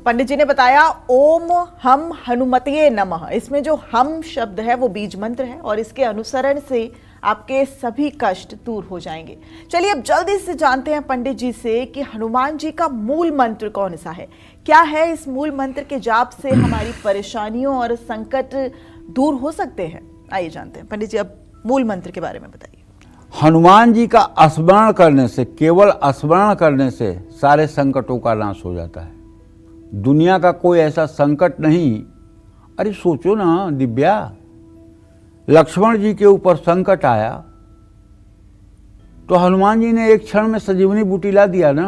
पंडित जी ने बताया ओम हम हनुमते नमः। इसमें जो हम शब्द है वो बीज मंत्र है और इसके अनुसरण से आपके सभी कष्ट दूर हो जाएंगे। चलिए अब जल्दी से जानते हैं पंडित जी से कि हनुमान जी का मूल मंत्र कौन सा है, क्या है इस मूल मंत्र के जाप से हमारी परेशानियों और संकट दूर हो सकते हैं। आइए जानते हैं पंडित जी, अब मूल मंत्र के बारे में बताइए। हनुमान जी का स्मरण करने से, केवल स्मरण करने से सारे संकटों का नाश हो जाता है। दुनिया का कोई ऐसा संकट नहीं। अरे सोचो ना दिव्या, लक्ष्मण जी के ऊपर संकट आया तो हनुमान जी ने एक क्षण में संजीवनी बूटी ला दिया ना।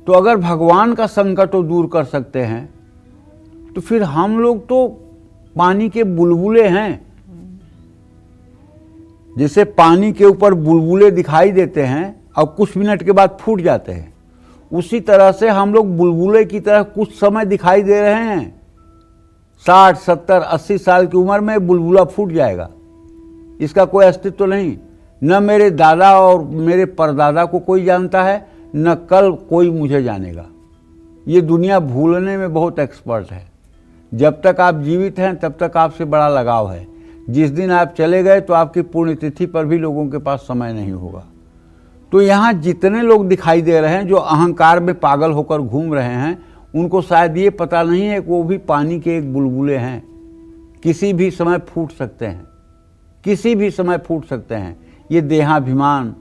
तो अगर भगवान का संकट को दूर कर सकते हैं तो फिर हम लोग तो पानी के बुलबुले हैं। जैसे पानी के ऊपर बुलबुले दिखाई देते हैं और कुछ मिनट के बाद फूट जाते हैं, उसी तरह से हम लोग बुलबुले की तरह कुछ समय दिखाई दे रहे हैं। 60, 70, 80 साल की उम्र में बुलबुला फूट जाएगा, इसका कोई अस्तित्व नहीं। न मेरे दादा और मेरे परदादा को कोई जानता है, न कल कोई मुझे जानेगा। ये दुनिया भूलने में बहुत एक्सपर्ट है। जब तक आप जीवित हैं तब तक आपसे बड़ा लगाव है। जिस दिन आप चले गए तो आपकी पुण्यतिथि पर भी लोगों के पास समय नहीं होगा। तो यहाँ जितने लोग दिखाई दे रहे हैं जो अहंकार में पागल होकर घूम रहे हैं, उनको शायद ये पता नहीं है कि वो भी पानी के एक बुलबुले हैं। किसी भी समय फूट सकते हैं, किसी भी समय फूट सकते हैं। ये देहाभिमान,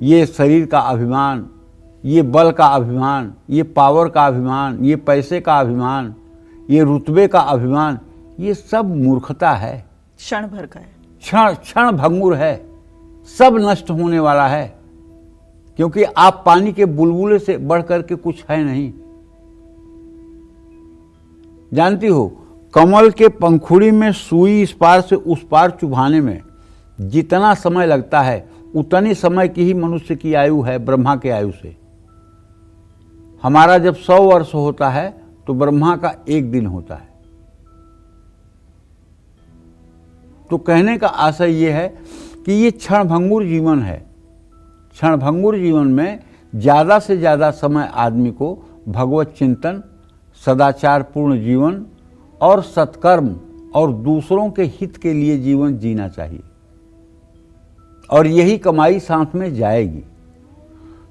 ये शरीर का अभिमान, ये बल का अभिमान, ये पावर का अभिमान, ये पैसे का अभिमान, ये रुतबे का अभिमान, ये सब मूर्खता है। क्षण भर का है, क्षण भंगुर है, सब नष्ट होने वाला है। क्योंकि आप पानी के बुलबुले से बढ़ करके कुछ है नहीं। जानती हो, कमल के पंखुड़ी में सुई इस पार से उस पार चुभाने में जितना समय लगता है उतनी समय की ही मनुष्य की आयु है ब्रह्मा के आयु से। हमारा जब 100 वर्ष होता है तो ब्रह्मा का 1 दिन होता है। तो कहने का आशय ये है कि ये क्षणभंगुर जीवन है। क्षणभंगुर जीवन में ज़्यादा से ज़्यादा समय आदमी को भगवत चिंतन, सदाचारपूर्ण जीवन और सत्कर्म और दूसरों के हित के लिए जीवन जीना चाहिए, और यही कमाई साथ में जाएगी।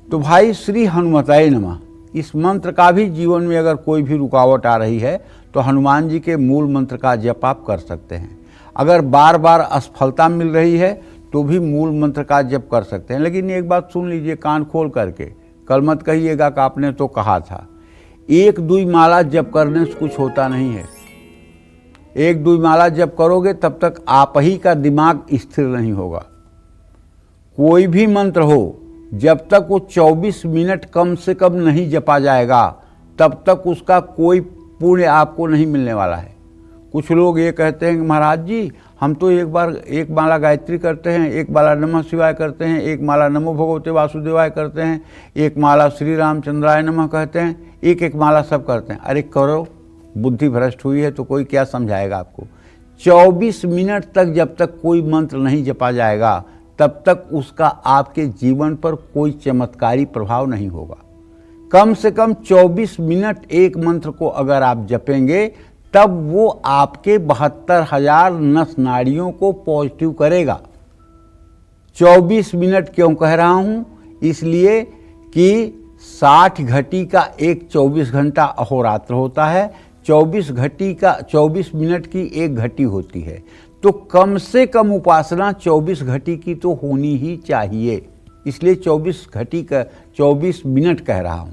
तो भाई श्री हनुमताय नमः, इस मंत्र का भी जीवन में अगर कोई भी रुकावट आ रही है तो हनुमान जी के मूल मंत्र का जप आप कर सकते हैं। अगर बार बार असफलता मिल रही है तो भी मूल मंत्र का जप कर सकते हैं। लेकिन एक बात सुन लीजिए कान खोल करके, कल मत कहिएगा कि आपने तो कहा था। 1-2 माला जप करने से कुछ होता नहीं है। 1-2 माला जप करोगे तब तक आप ही का दिमाग स्थिर नहीं होगा। कोई भी मंत्र हो, जब तक वो 24 मिनट कम से कम नहीं जपा जाएगा तब तक उसका कोई पुण्य आपको नहीं मिलने वाला है। कुछ लोग ये कहते हैं कि महाराज जी हम तो एक माला गायत्री करते हैं, 1 माला नमः शिवाय करते हैं, 1 माला नमो भगवते वासुदेवाय करते हैं, 1 माला श्री रामचंद्राय नमः कहते हैं, एक माला सब करते हैं। अरे करो, बुद्धि भ्रष्ट हुई है तो कोई क्या समझाएगा आपको। 24 मिनट तक जब तक कोई मंत्र नहीं जपा जाएगा तब तक उसका आपके जीवन पर कोई चमत्कारी प्रभाव नहीं होगा। कम से कम 24 मिनट एक मंत्र को अगर आप जपेंगे तब वो आपके 72,000 नस नाड़ियों को पॉजिटिव करेगा। 24 मिनट क्यों कह रहा हूं? इसलिए कि 60 घटी का एक 24 घंटा अहोरात्र होता है, 24 मिनट की 1 घटी होती है। तो कम से कम उपासना 24 घटी की तो होनी ही चाहिए। इसलिए 24 घटी का 24 मिनट कह रहा हूं।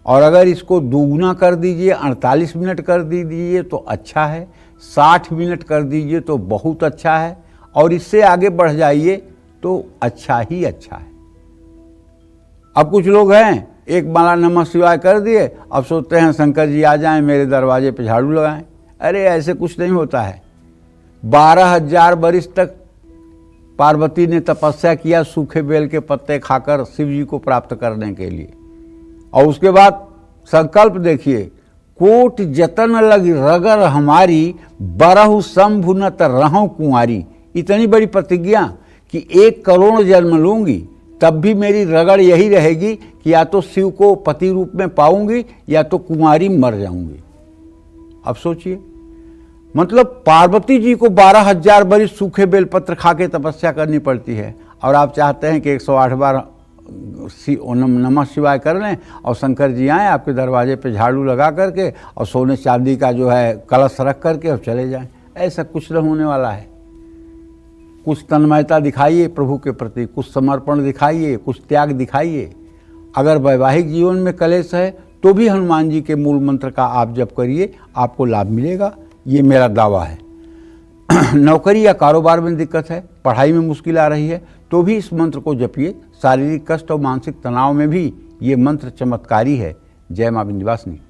और अगर इसको दोगुना कर दीजिए, 48 मिनट कर दीजिए तो अच्छा है, 60 मिनट कर दीजिए तो बहुत अच्छा है, और इससे आगे बढ़ जाइए तो अच्छा ही अच्छा है। अब कुछ लोग हैं 1 माला नमः शिवाय कर दिए, अब सोचते हैं शंकर जी आ जाएं मेरे दरवाजे पे झाड़ू लगाएं। अरे ऐसे कुछ नहीं होता है। 12,000 वर्ष तक पार्वती ने तपस्या किया सूखे बेल के पत्ते खाकर शिव जी को प्राप्त करने के लिए, और उसके बाद संकल्प देखिए, कोट जतन लग रगर हमारी, बरहु शंभु न त रहूं कुंवारी। इतनी बड़ी प्रतिज्ञा कि 1 करोड़ जन्म लूंगी तब भी मेरी रगड़ यही रहेगी कि या तो शिव को पति रूप में पाऊंगी या तो कुमारी मर जाऊंगी। अब सोचिए, मतलब पार्वती जी को 12,000 बरिस सूखे बेलपत्र खा के तपस्या करनी पड़ती है, और आप चाहते हैं कि 108 बार नमः शिवाय कर लें और शंकर जी आएँ आपके दरवाजे पे झाड़ू लगा करके और सोने चांदी का जो है कलश रख करके और चले जाएं। ऐसा कुछ न होने वाला है। कुछ तन्मयता दिखाइए प्रभु के प्रति, कुछ समर्पण दिखाइए, कुछ त्याग दिखाइए। अगर वैवाहिक जीवन में कलेश है तो भी हनुमान जी के मूल मंत्र का आप जप करिए, आपको लाभ मिलेगा, ये मेरा दावा है। नौकरी या कारोबार में दिक्कत है, पढ़ाई में मुश्किल आ रही है, तो भी इस मंत्र को जपिए। शारीरिक कष्ट और मानसिक तनाव में भी ये मंत्र चमत्कारी है। जय मां विंध्यवासिनी।